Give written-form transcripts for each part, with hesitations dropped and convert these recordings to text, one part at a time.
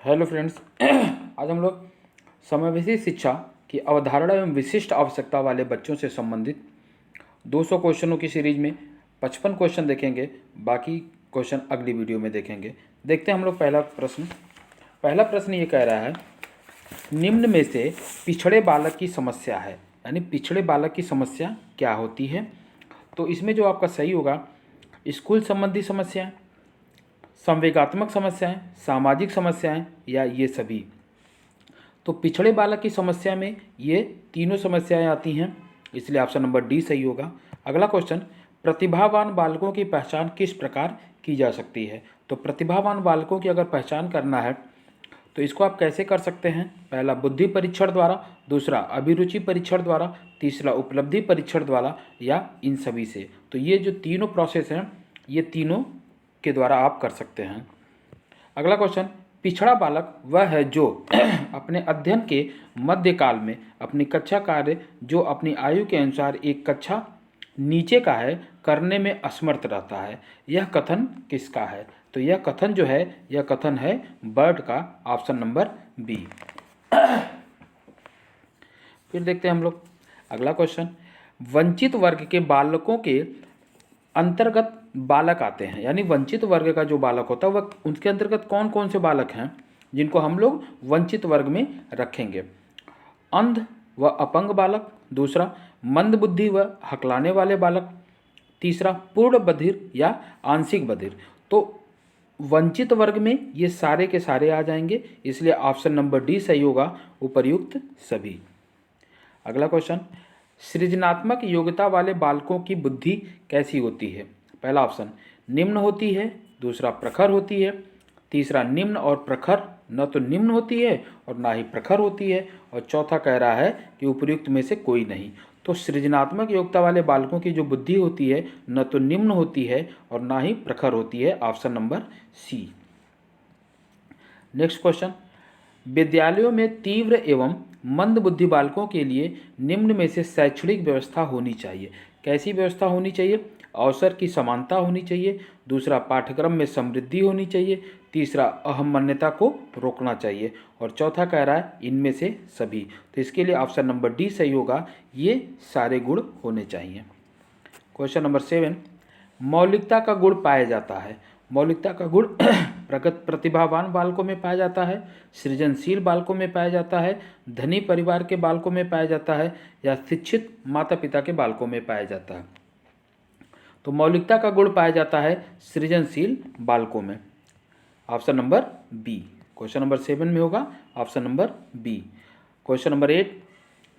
Hello friends. आज हम लोग समावेशी शिक्षा की अवधारणा एवं विशिष्ट आवश्यकता वाले बच्चों से संबंधित 200 क्वेश्चनों की सीरीज में 55 क्वेश्चन देखेंगे। बाकी क्वेश्चन अगली वीडियो में देखेंगे। देखते हैं हम लोग पहला प्रश्न ये कह रहा है, निम्न में से पिछड़े बालक की समस्या है, यानी पिछड़े बालक की समस्या क्या होती है। तो इसमें जो आपका सही होगा, स्कूल संबंधी समस्याएं, संवेगात्मक समस्याएं, सामाजिक समस्याएं या ये सभी। तो पिछड़े बालक की समस्या में ये तीनों समस्याएं आती हैं, इसलिए ऑप्शन नंबर डी सही होगा। अगला क्वेश्चन, प्रतिभावान बालकों की पहचान किस प्रकार की जा सकती है। तो प्रतिभावान बालकों की अगर पहचान करना है तो इसको आप कैसे कर सकते हैं। पहला बुद्धि परीक्षण द्वारा, दूसरा अभिरुचि परीक्षण द्वारा, तीसरा उपलब्धि परीक्षण द्वारा या इन सभी से। तो ये जो तीनों प्रोसेस हैं ये तीनों के द्वारा आप कर सकते हैं। अगला क्वेश्चन, पिछड़ा बालक वह है जो अपने अध्ययन के मध्यकाल में अपनी कक्षा कार्य जो अपनी आयु के अनुसार एक कक्षा नीचे का है करने में असमर्थ रहता है। यह कथन किसका है। तो यह कथन जो है यह कथन है बर्ड का, ऑप्शन नंबर बी। फिर देखते हैं हम लोग अगला क्वेश्चन, वंचित वर्ग के बालकों के अंतर्गत बालक आते हैं, यानी वंचित वर्ग का जो बालक होता है वह उनके अंतर्गत कौन कौन से बालक हैं जिनको हम लोग वंचित वर्ग में रखेंगे। अंध व अपंग बालक, दूसरा मंद बुद्धि व हकलाने वाले बालक, तीसरा पूर्ण बधिर या आंशिक बधिर। तो वंचित वर्ग में ये सारे के सारे आ जाएंगे, इसलिए ऑप्शन नंबर डी सही होगा, उपर्युक्त सभी। अगला क्वेश्चन, सृजनात्मक योग्यता वाले बालकों की बुद्धि कैसी होती है। पहला ऑप्शन निम्न होती है, दूसरा प्रखर होती है, तीसरा निम्न और प्रखर न तो निम्न होती है और ना ही प्रखर होती है, और चौथा कह रहा है कि उपर्युक्त में से कोई नहीं। तो सृजनात्मक योग्यता वाले बालकों की जो बुद्धि होती है न तो निम्न होती है और ना ही प्रखर होती है, option number C. Next question, विद्यालयों में तीव्र एवं मंद बुद्धि बालकों के लिए निम्न में से शैक्षणिक व्यवस्था होनी चाहिए। कैसी व्यवस्था होनी चाहिए। अवसर की समानता होनी चाहिए, दूसरा पाठ्यक्रम में समृद्धि होनी चाहिए, तीसरा अहमन्यता को रोकना चाहिए, और चौथा कह रहा है इनमें से सभी। तो इसके लिए ऑप्शन नंबर डी सही होगा, ये सारे गुण होने चाहिए। क्वेश्चन नंबर 7, मौलिकता का गुण पाया जाता है। मौलिकता का गुण प्रगत प्रतिभावान बालकों में पाया जाता है, सृजनशील बालकों में पाया जाता है, धनी परिवार के बालकों में पाया जाता है, या शिक्षित माता पिता के बालकों में पाया जाता है। तो मौलिकता का गुण पाया जाता है सृजनशील बालकों में, option number B. Question number 7 में होगा option number B. Question number 8,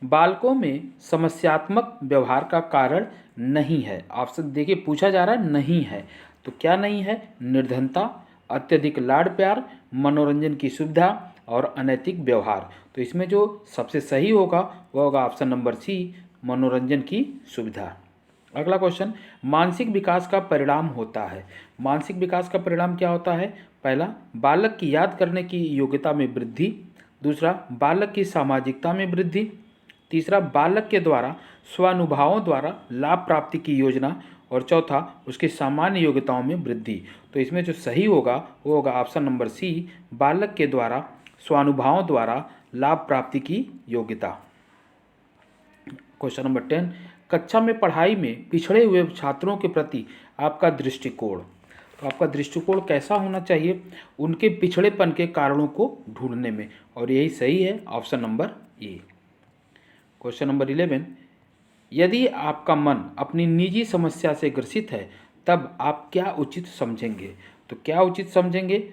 बालकों में समस्यात्मक व्यवहार का कारण नहीं है। ऑप्शन देखिए पूछा जा रहा है नहीं है, तो क्या नहीं है। निर्धनता, अत्यधिक लाड़ प्यार, मनोरंजन की सुविधा और अनैतिक व्यवहार। तो इसमें जो सबसे सही होगा वह होगा ऑप्शन नंबर सी, मनोरंजन की सुविधा। अगला क्वेश्चन, मानसिक विकास का परिणाम होता है। मानसिक विकास का परिणाम क्या होता है। पहला, बालक की याद करने की योग्यता में वृद्धि, दूसरा बालक की सामाजिकता में वृद्धि, तीसरा बालक के द्वारा स्वानुभवों द्वारा लाभ प्राप्ति की योजना, और चौथा उसकी सामान्य योग्यताओं में वृद्धि। तो इसमें जो सही होगा वो होगा ऑप्शन नंबर सी, बालक के द्वारा स्वानुभवों द्वारा लाभ प्राप्ति की योग्यता। क्वेश्चन नंबर 10, कक्षा में पढ़ाई में पिछड़े हुए छात्रों के प्रति आपका दृष्टिकोण। तो आपका दृष्टिकोण कैसा होना चाहिए उनके पिछड़ेपन के कारणों को ढूंढने में, और यही सही है, option number A. Question number 11, यदि आपका मन अपनी निजी समस्या से ग्रसित है तब आप क्या उचित समझेंगे। तो क्या उचित समझेंगे,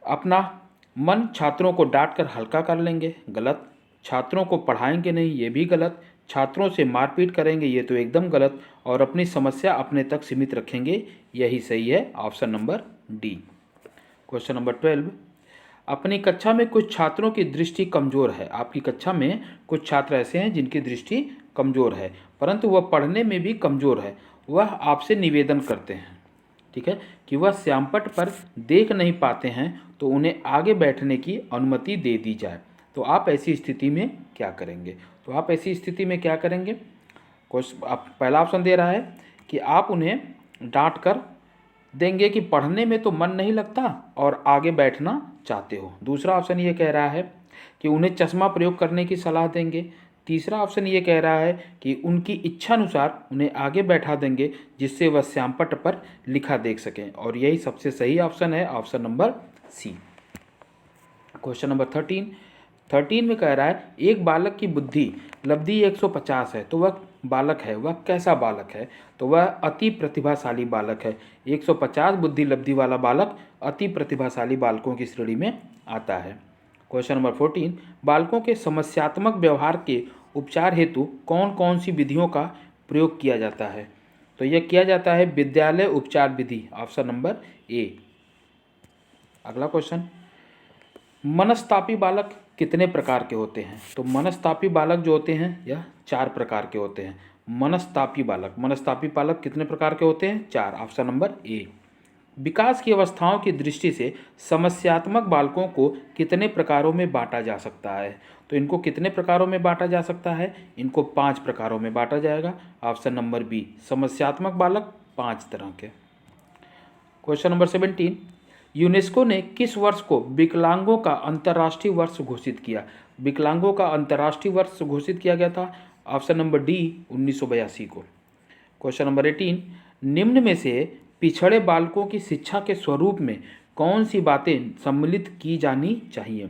अपना मन छात्रों को डांट कर हल्का कर लेंगे, गलत। छात्रों को पढ़ाएंगे नहीं, ये भी गलत। छात्रों से मारपीट करेंगे, ये तो एकदम गलत। और अपनी समस्या अपने तक सीमित रखेंगे, यही सही है, option number D. Question number 12, अपनी कक्षा में कुछ छात्रों की दृष्टि कमज़ोर है। आपकी कक्षा में कुछ छात्र ऐसे हैं जिनकी दृष्टि कमज़ोर है, परंतु वह पढ़ने में भी कमज़ोर है। वह आपसे निवेदन करते हैं, ठीक है, कि वह श्यामपट्ट पर देख नहीं पाते हैं, तो उन्हें आगे बैठने की अनुमति दे दी जाए। तो आप ऐसी स्थिति में क्या करेंगे। तो आप ऐसी स्थिति में क्या करेंगे। आप पहला ऑप्शन दे रहा है कि आप उन्हें डांट कर देंगे कि पढ़ने में तो मन नहीं लगता और आगे बैठना चाहते हो। दूसरा ऑप्शन ये कह रहा है कि उन्हें चश्मा प्रयोग करने की सलाह देंगे। तीसरा ऑप्शन ये कह रहा है कि उनकी इच्छा अनुसार उन्हें आगे बैठा देंगे जिससे वह श्यामपट्ट पर लिखा देख सकें, और यही सबसे सही ऑप्शन है, option number C. Question number 13 में कह रहा है एक बालक की बुद्धि लब्धि 150 है, तो वह बालक है, वह कैसा बालक है? तो वह अति प्रतिभाशाली बालक है। 150 बुद्धि लब्धि वाला बालक अति प्रतिभाशाली बालकों की श्रेणी में आता है। क्वेश्चन नंबर 14, बालकों के समस्यात्मक व्यवहार के उपचार हेतु कौन कौन सी विधियों का प्रयोग किया जाता है? तो यह किया जाता है विद्यालय उपचार विधि, ऑप्शन नंबर ए। अगला क्वेश्चन, मनस्तापी बालक कितने प्रकार के होते हैं? तो मनस्तापी बालक जो होते हैं यह 4 प्रकार के होते हैं। मनस्तापी बालक कितने प्रकार के होते हैं? 4, ऑप्शन नंबर ए। विकास की अवस्थाओं की दृष्टि से समस्यात्मक बालकों को कितने प्रकारों में बांटा जा सकता है? तो इनको कितने प्रकारों में बांटा जा सकता है? इनको 5 प्रकारों में बांटा जाएगा, ऑप्शन नंबर बी। समस्यात्मक बालक 5 तरह के। क्वेश्चन नंबर 17, यूनेस्को ने किस वर्ष को विकलांगों का अंतर्राष्ट्रीय वर्ष घोषित किया? विकलांगों का अंतर्राष्ट्रीय वर्ष घोषित किया गया था, ऑप्शन नंबर डी 1982 को। क्वेश्चन नंबर 18, निम्न में से पिछड़े बालकों की शिक्षा के स्वरूप में कौन सी बातें सम्मिलित की जानी चाहिए?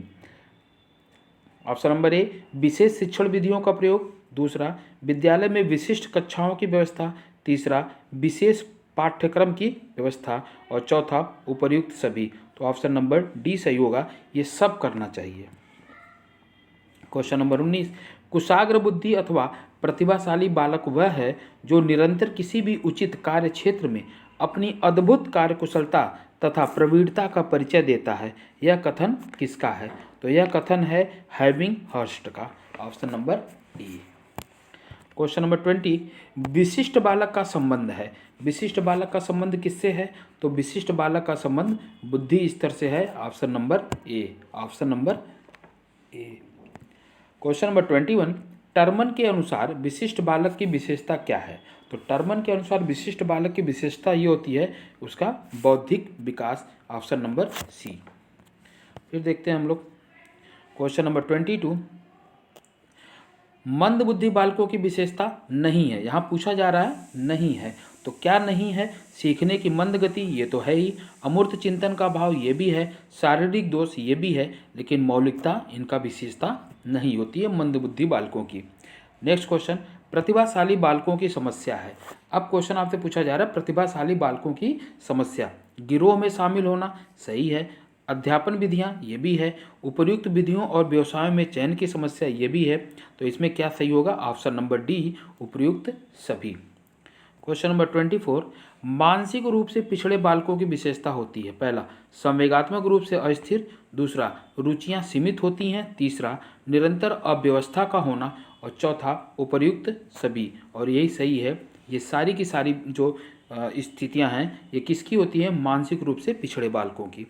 ऑप्शन नंबर ए विशेष शिक्षण विधियों का प्रयोग, दूसरा विद्यालय में विशिष्ट कक्षाओं की व्यवस्था, तीसरा विशेष पाठ्यक्रम की व्यवस्था, और चौथा उपर्युक्त सभी। तो ऑप्शन नंबर डी सही होगा, ये सब करना चाहिए। क्वेश्चन नंबर 19, कुशाग्र बुद्धि अथवा प्रतिभाशाली बालक वह है जो निरंतर किसी भी उचित कार्य क्षेत्र में अपनी अद्भुत कार्यकुशलता तथा प्रवीणता का परिचय देता है। यह कथन किसका है? तो यह कथन है हैविंग हर्स्ट का, option number D. Question number 20, विशिष्ट बालक का संबंध है। विशिष्ट बालक का संबंध किससे है? तो विशिष्ट बालक का संबंध बुद्धि स्तर से है, option number A, option number A. Question number 21, Terman के अनुसार विशिष्ट बालक की विशेषता क्या है? तो टर्मन के अनुसार विशिष्ट बालक की विशेषता ये होती है उसका बौद्धिक विकास, ऑप्शन नंबर सी। फिर देखते हैं हम लोग क्वेश्चन नंबर 22, मंद बुद्धि बालकों की विशेषता नहीं है, यहाँ पूछा जा रहा है नहीं है, तो क्या नहीं है? सीखने की मंद गति ये तो है ही, अमूर्त चिंतन का भाव ये भी है, शारीरिक दोष ये भी है, लेकिन मौलिकता इनका विशेषता नहीं होती है मंद बुद्धि बालकों की। नेक्स्ट क्वेश्चन, प्रतिभाशाली बालकों की समस्या है। अब क्वेश्चन आपसे पूछा जा रहा है प्रतिभाशाली बालकों की समस्या, गिरोह में शामिल होना सही है, अध्यापन विधियां ये भी है, उपर्युक्त विधियों और व्यवसायों में चयन की समस्या ये भी है, तो इसमें क्या सही होगा? ऑप्शन नंबर डी उपर्युक्त सभी। क्वेश्चन नंबर 24, मानसिक रूप से पिछड़े बालकों की विशेषता होती है। पहला, संवेगात्मक रूप से अस्थिर, दूसरा रुचियां सीमित होती हैं, तीसरा निरंतर अव्यवस्था का होना, और चौथा उपर्युक्त सभी। और यही सही है, ये सारी की सारी जो स्थितियां हैं ये किसकी होती हैं? मानसिक रूप से पिछड़े बालकों की।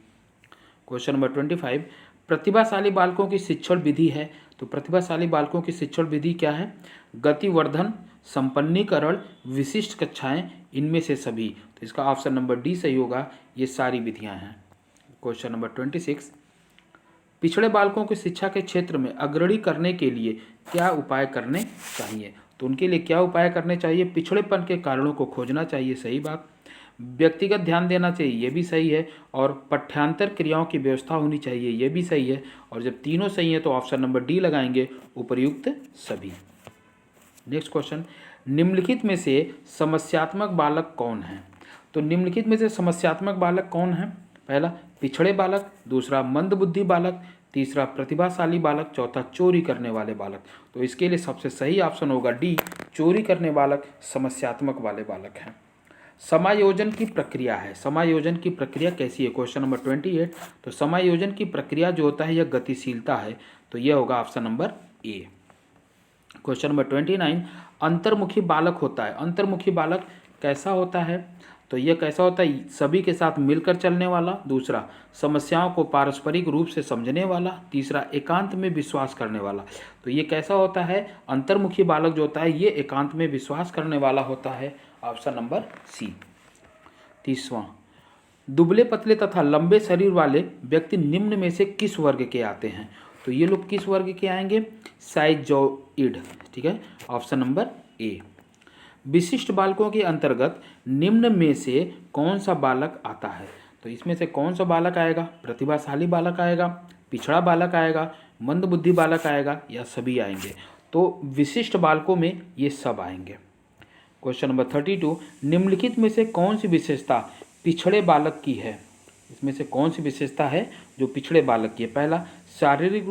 क्वेश्चन नंबर 25, प्रतिभाशाली बालकों की शिक्षण विधि है। तो प्रतिभाशाली बालकों की शिक्षण विधि क्या है? गतिवर्धन, संपन्नीकरण, विशिष्ट कक्षाएं, इनमें से सभी। तो इसका ऑप्शन नंबर डी सही होगा, ये सारी विधियां हैं। क्वेश्चन नंबर 26, पिछड़े बालकों की शिक्षा के क्षेत्र में अग्रणी करने के लिए क्या उपाय करने चाहिए? तो उनके लिए क्या उपाय करने चाहिए? पिछड़ेपन के कारणों को खोजना चाहिए, सही बात। व्यक्तिगत ध्यान देना चाहिए, ये भी सही है, और पाठ्यांतर क्रियाओं की व्यवस्था होनी चाहिए, ये भी सही है। और जब तीनों सही है तो ऑप्शन नंबर डी लगाएंगे, उपर्युक्त सभी। नेक्स्ट क्वेश्चन, निम्नलिखित में से समस्यात्मक बालक कौन है? तो निम्नलिखित में से समस्यात्मक बालक कौन है? पहला पिछड़े बालक, दूसरा मंदबुद्धि बालक, तीसरा प्रतिभाशाली बालक, चौथा चोरी करने वाले बालक। तो इसके लिए सबसे सही ऑप्शन होगा डी, चोरी करने बालक समस्यात्मक वाले बालक हैं। समायोजन की प्रक्रिया है, समायोजन की प्रक्रिया कैसी है? क्वेश्चन नंबर 28, तो समायोजन की प्रक्रिया जो होता है यह गतिशीलता है, तो यह होगा option number A. Question number 29, अंतर्मुखी बालक होता है। अंतर्मुखी बालक कैसा होता है? तो यह कैसा होता है? सभी के साथ मिलकर चलने वाला, दूसरा समस्याओं को पारस्परिक रूप से समझने वाला, तीसरा एकांत में विश्वास करने वाला। तो ये कैसा होता है? अंतर्मुखी बालक जो होता है ये एकांत में विश्वास करने वाला होता है, ऑप्शन नंबर सी। 30वां, दुबले पतले तथा लंबे शरीर वाले व्यक्ति निम्न में से किस वर्ग के आते हैं? तो ये लोग किस वर्ग के आएंगे? साइजोइड। ठीक है, ऑप्शन नंबर ए। विशिष्ट बालकों के अंतर्गत निम्न में से कौन सा बालक आता है? तो इसमें से कौन सा बालक आएगा? प्रतिभाशाली बालक आएगा, पिछड़ा बालक आएगा, मंदबुद्धि बालक आएगा, या सभी आएंगे? तो विशिष्ट बालकों में ये सब आएंगे। क्वेश्चन नंबर 32, निम्नलिखित में से कौन सी विशेषता पिछड़े बालक की है? इसमें से कौन सी विशेषता है जो पिछड़े बालक की है? पहला, शारीरिक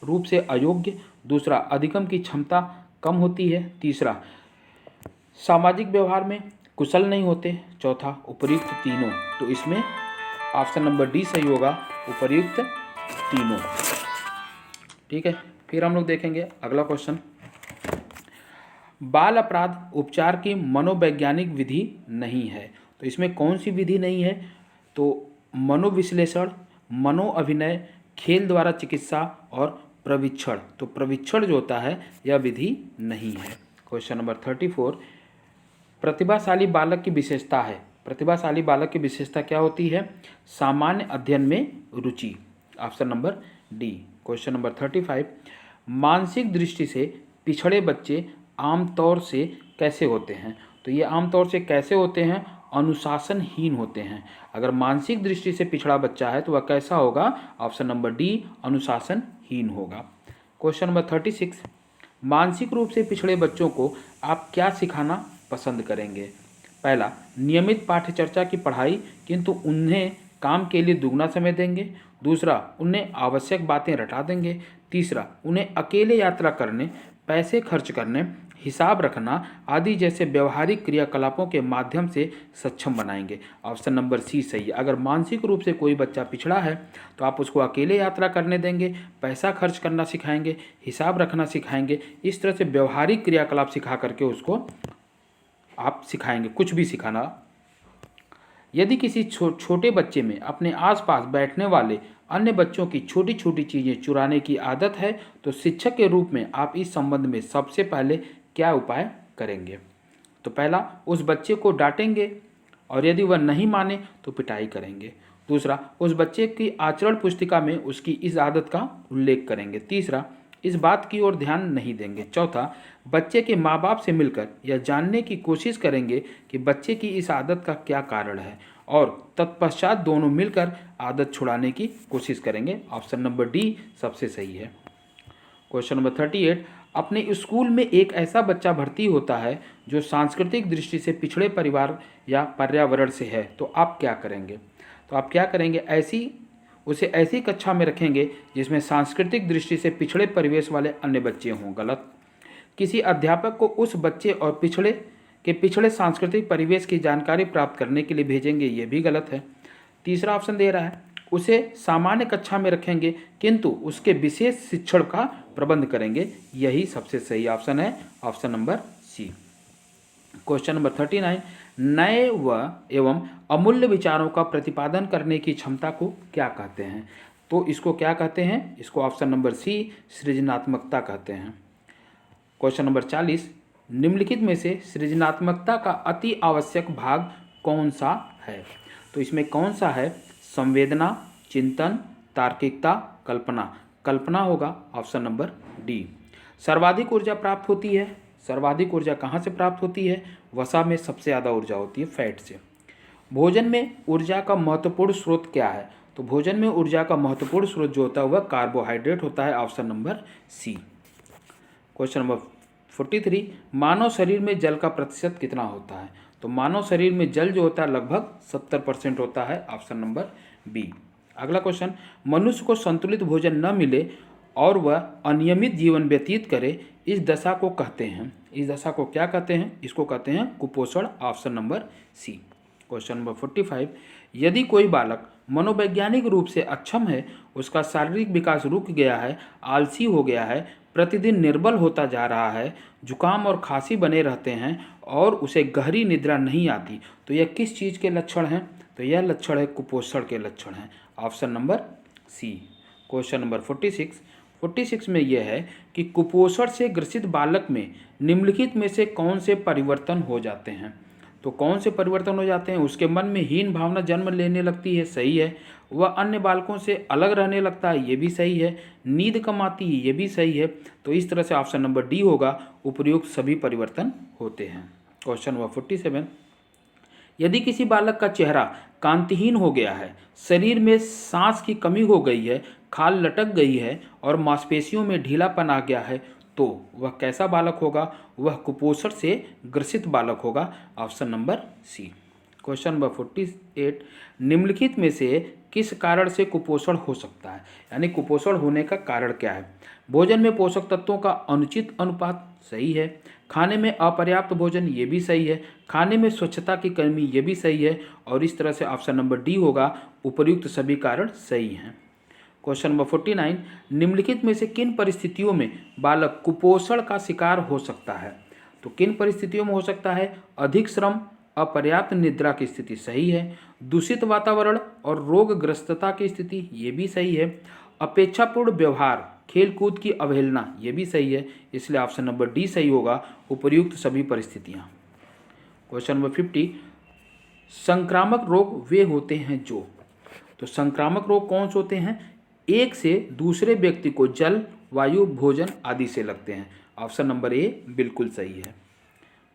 रूप से अयोग्य। दूसरा, अधिगम की क्षमता कम होती है। तीसरा, सामाजिक व्यवहार में कुशल नहीं होते। चौथा, उपर्युक्त तीनों। तो इसमें ऑप्शन नंबर डी सही होगा, उपर्युक्त तीनों। ठीक है, फिर हम लोग देखेंगे अगला क्वेश्चन। बाल अपराध उपचार की मनोवैज्ञानिक विधि नहीं है। तो इसमें कौन सी विधि नहीं है? तो मनोविश्लेषण, मनोअभिनय, खेल द्वारा चिकित्सा और प्रशिक्षण। तो प्रशिक्षण जो होता है यह विधि नहीं है। क्वेश्चन नंबर 34, प्रतिभाशाली बालक की विशेषता है। प्रतिभाशाली बालक की विशेषता क्या होती है? सामान्य अध्ययन में रुचि। Option number D. Question number 35, मानसिक दृष्टि से पिछड़े बच्चे आमतौर से कैसे होते हैं? तो ये आमतौर से कैसे होते हैं? अनुशासनहीन होते हैं। अगर मानसिक दृष्टि से पिछड़ा बच्चा है तो वह कैसा होगा? ऑप्शन नंबर डी, अनुशासनहीन होगा। क्वेश्चन नंबर 36, मानसिक रूप से पिछड़े बच्चों को आप क्या सिखाना पसंद करेंगे? पहला, नियमित पाठ्यचर्चा की पढ़ाई, किंतु उन्हें काम के लिए दुगना समय देंगे। दूसरा, उन्हें आवश्यक बातें रटा देंगे। तीसरा, उन्हें अकेले यात्रा करने, पैसे खर्च करने, हिसाब रखना आदि जैसे व्यवहारिक क्रियाकलापों के माध्यम से सक्षम बनाएंगे। ऑप्शन नंबर सी सही है। अगर मानसिक रूप से कोई बच्चा पिछड़ा है तो आप उसको अकेले यात्रा करने देंगे, पैसा खर्च करना सिखाएंगे, हिसाब रखना सिखाएंगे। इस तरह से व्यवहारिक क्रियाकलाप सिखा करके उसको आप सिखाएंगे, कुछ भी सिखाना। यदि किसी छोटे बच्चे में अपने आसपास बैठने वाले अन्य बच्चों की छोटी छोटी चीज़ें चुराने की आदत है तो शिक्षक के रूप में आप इस संबंध में सबसे पहले क्या उपाय करेंगे? तो पहला, उस बच्चे को डांटेंगे और यदि वह नहीं माने तो पिटाई करेंगे। दूसरा, उस बच्चे की आचरण पुस्तिका में उसकी इस आदत का उल्लेख करेंगे। तीसरा, इस बात की ओर ध्यान नहीं देंगे। चौथा, बच्चे के माँ बाप से मिलकर यह जानने की कोशिश करेंगे कि बच्चे की इस आदत का क्या कारण है और तत्पश्चात दोनों मिलकर आदत छुड़ाने की कोशिश करेंगे। ऑप्शन नंबर डी सबसे सही है। क्वेश्चन नंबर 38, अपने स्कूल में एक ऐसा बच्चा भर्ती होता है जो सांस्कृतिक दृष्टि से पिछड़े परिवार या पर्यावरण से है, तो आप क्या करेंगे? तो आप क्या करेंगे? उसे ऐसी कक्षा में रखेंगे जिसमें सांस्कृतिक दृष्टि से पिछड़े परिवेश वाले अन्य बच्चे हों। गलत। किसी अध्यापक को उस बच्चे और पिछड़े सांस्कृतिक परिवेश की जानकारी प्राप्त करने के लिए भेजेंगे, ये भी गलत है। तीसरा ऑप्शन दे रहा है, उसे सामान्य कक्षा में रखेंगे किंतु उसके विशेष शिक्षण का प्रबंध करेंगे, यही सबसे सही ऑप्शन है, option number C. Question number 39, नए एवं अमूल्य विचारों का प्रतिपादन करने की क्षमता को क्या कहते हैं? तो इसको क्या कहते हैं? इसको ऑप्शन नंबर सी, सृजनात्मकता कहते हैं। क्वेश्चन नंबर 40, निम्नलिखित में से सृजनात्मकता का अति आवश्यक भाग कौन सा है? तो इसमें कौन सा है? संवेदना, चिंतन, तार्किकता, कल्पना। कल्पना होगा, ऑप्शन नंबर डी। सर्वाधिक ऊर्जा प्राप्त होती है। सर्वाधिक ऊर्जा कहाँ से प्राप्त होती है? वसा में सबसे ज़्यादा ऊर्जा होती है, फैट से। भोजन में ऊर्जा का महत्वपूर्ण स्रोत क्या है? तो भोजन में ऊर्जा का महत्वपूर्ण स्रोत जो होता है वह कार्बोहाइड्रेट होता है, option number C. Question number 43, मानव शरीर में जल का प्रतिशत कितना होता है? तो मानव शरीर में जल जो होता है लगभग 70% होता है, ऑप्शन नंबर बी। अगला क्वेश्चन, मनुष्य को संतुलित भोजन न मिले और वह अनियमित जीवन व्यतीत करे, इस दशा को कहते हैं। इस दशा को क्या कहते हैं? इसको कहते हैं कुपोषण, option number C. Question number 45, यदि कोई बालक मनोवैज्ञानिक रूप से अक्षम है, उसका शारीरिक विकास रुक गया है, आलसी हो गया है, प्रतिदिन निर्बल होता जा रहा है, जुकाम और खांसी बने रहते हैं और उसे गहरी निद्रा नहीं आती, तो यह किस चीज़ के लक्षण हैं? तो यह लक्षण है कुपोषण के लक्षण हैं, option number C. Question number 46 में यह है कि कुपोषण से ग्रसित बालक में निम्नलिखित में से कौन से परिवर्तन हो जाते हैं? तो कौन से परिवर्तन हो जाते हैं? उसके मन में हीन भावना जन्म लेने लगती है, सही है। वह अन्य बालकों से अलग रहने लगता है, ये भी सही है। नींद कम आती है, ये भी सही है। तो इस तरह से ऑप्शन नंबर डी होगा, उपयुक्त सभी परिवर्तन होते हैं। क्वेश्चन नंबर 47, यदि किसी बालक का चेहरा कांतिहीन हो गया है, शरीर में सांस की कमी हो गई है, खाल लटक गई है और मांसपेशियों में ढीलापन आ गया है, तो वह कैसा बालक होगा? वह कुपोषण से ग्रसित बालक होगा। Option number C. Question number 48, निम्नलिखित में से किस कारण से कुपोषण हो सकता है? यानी कुपोषण होने का कारण क्या है? भोजन में पोषक तत्वों का अनुचित अनुपात, सही है। खाने में अपर्याप्त भोजन, ये भी सही है। खाने में स्वच्छता की कमी, ये भी सही है। और इस तरह से ऑप्शन नंबर डी होगा, उपर्युक्त सभी कारण सही हैं। क्वेश्चन नंबर 49, निम्नलिखित में से किन परिस्थितियों में बालक कुपोषण का शिकार हो सकता है? तो किन परिस्थितियों में हो सकता है? अधिक श्रम, अपर्याप्त निद्रा की स्थिति, सही है। दूषित वातावरण और रोगग्रस्तता की स्थिति, ये भी सही है। अपेक्षापूर्ण व्यवहार, खेल कूद की अवहेलना, ये भी सही है। इसलिए ऑप्शन नंबर डी सही होगा, उपर्युक्त सभी परिस्थितियाँ। क्वेश्चन नंबर 50, संक्रामक रोग वे होते हैं जो, तो संक्रामक रोग कौन से होते हैं? एक से दूसरे व्यक्ति को जल, वायु, भोजन आदि से लगते हैं। ऑप्शन नंबर ए बिल्कुल सही है।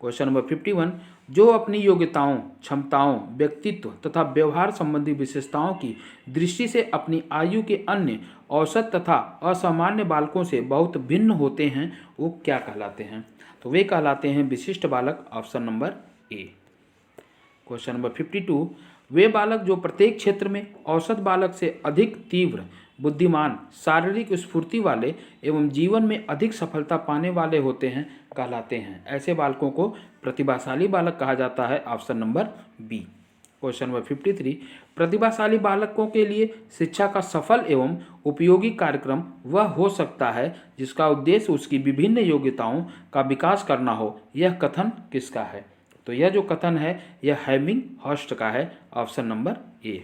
क्वेश्चन नंबर 51, जो अपनी योग्यताओं, क्षमताओं, व्यक्तित्व तथा व्यवहार संबंधी विशेषताओं की दृष्टि से अपनी आयु के अन्य औसत तथा असामान्य बालकों से बहुत भिन्न होते हैं, वो क्या कहलाते हैं? तो वे कहलाते हैं विशिष्ट बालक। Option number A. Question number 52, वे बालक जो प्रत्येक क्षेत्र में औसत बालक से अधिक तीव्र, बुद्धिमान, शारीरिक स्फूर्ति वाले एवं जीवन में अधिक सफलता पाने वाले होते हैं, कहलाते हैं। ऐसे बालकों को प्रतिभाशाली बालक कहा जाता है। Option number B. Question number 53, प्रतिभाशाली बालकों के लिए शिक्षा का सफल एवं उपयोगी कार्यक्रम वह हो सकता है जिसका उद्देश्य उसकी विभिन्न योग्यताओं का विकास करना हो। यह कथन किसका है? तो यह जो कथन है यह हैमिंग हर्स्ट का है। Option number A.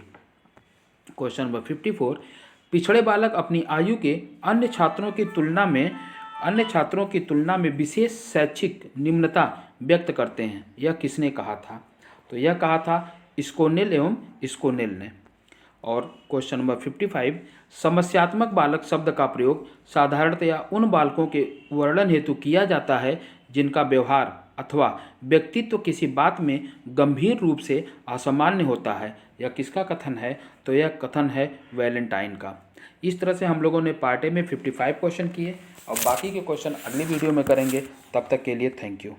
Question number 54, पिछड़े बालक अपनी आयु के अन्य छात्रों की तुलना में विशेष शैक्षिक निम्नता व्यक्त करते हैं, यह किसने कहा था? तो यह कहा था स्कोनेल एवं स्कोनेल ने। और क्वेश्चन नंबर 55, समस्यात्मक बालक शब्द का प्रयोग साधारणतया उन बालकों के वर्णन हेतु किया जाता है जिनका व्यवहार अथवा व्यक्तित्व किसी बात में गंभीर रूप से असामान्य होता है। यह किसका कथन है? तो यह कथन है वैलेंटाइन का। इस तरह से हम लोगों ने पार्ट ए में 55 क्वेश्चन किए और बाकी के क्वेश्चन अगली वीडियो में करेंगे। तब तक के लिए थैंक यू।